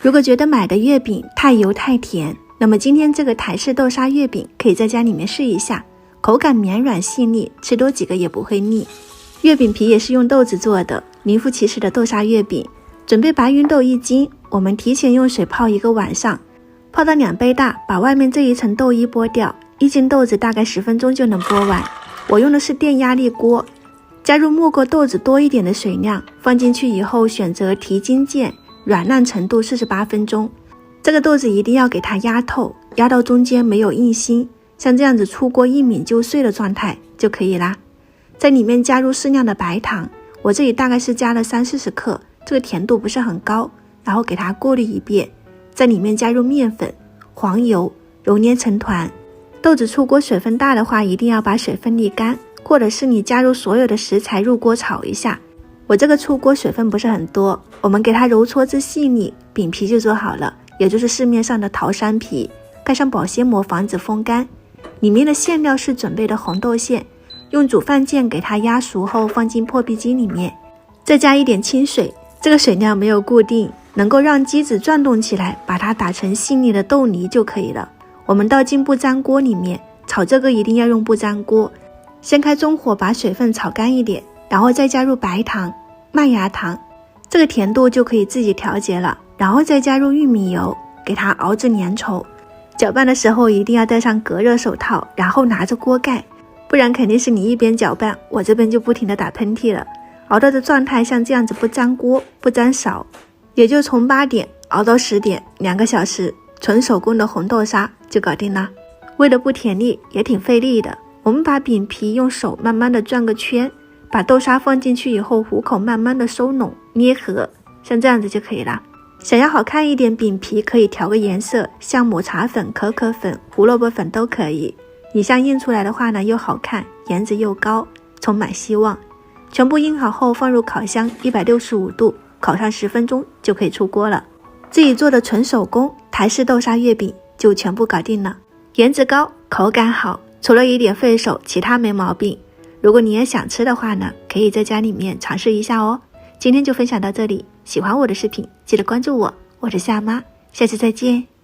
如果觉得买的月饼太油太甜，那么今天这个台式豆沙月饼可以在家里面试一下，口感绵软细腻，吃多几个也不会腻。月饼皮也是用豆子做的，名副其实的豆沙月饼。准备白芸豆1斤，我们提前用水泡1个晚上，泡到2杯大，把外面这一层豆衣剥掉。1斤豆子大概10分钟就能剥完。我用的是电压力锅，加入没过豆子多一点的水量，放进去以后选择提筋键，软烂程度48分钟。这个豆子一定要给它压透，压到中间没有硬芯，像这样子出锅一抿就碎的状态就可以啦。在里面加入适量的白糖，我这里大概是加了30-40克，这个甜度不是很高，然后给它过滤一遍，在里面加入面粉、黄油，揉捏成团。豆子出锅水分大的话，一定要把水分沥干，或者是你加入所有的食材入锅炒一下。我这个出锅水分不是很多，我们给它揉搓至细腻，饼皮就做好了，也就是市面上的桃山皮，盖上保鲜膜防止风干。里面的馅料是准备的红豆馅，用煮饭键给它压熟后放进破壁机里面，再加一点清水，这个水量没有固定，能够让机子转动起来，把它打成细腻的豆泥就可以了。我们倒进不粘锅里面，炒这个一定要用不粘锅，先开中火把水分炒干一点，然后再加入白糖、麦芽糖，这个甜度就可以自己调节了，然后再加入玉米油，给它熬至粘稠。搅拌的时候一定要戴上隔热手套，然后拿着锅盖，不然肯定是你一边搅拌，我这边就不停地打喷嚏了。熬到的状态像这样子，不粘锅不粘勺，也就从8点熬到10点，2个小时，纯手工的红豆沙就搞定了。为了不甜腻也挺费力的，我们把饼皮用手慢慢的转个圈，把豆沙放进去以后，虎口慢慢的收拢捏合，像这样子就可以了。想要好看一点，饼皮可以调个颜色，像抹茶粉、可可粉、胡萝卜粉都可以。你像印出来的话呢，又好看，颜值又高，充满希望。全部印好后放入烤箱165度，烤上10分钟就可以出锅了。自己做的纯手工台式豆沙月饼就全部搞定了，颜值高，口感好，除了一点费手，其他没毛病。如果你也想吃的话呢，可以在家里面尝试一下哦。今天就分享到这里，喜欢我的视频记得关注我，我是夏妈，下次再见。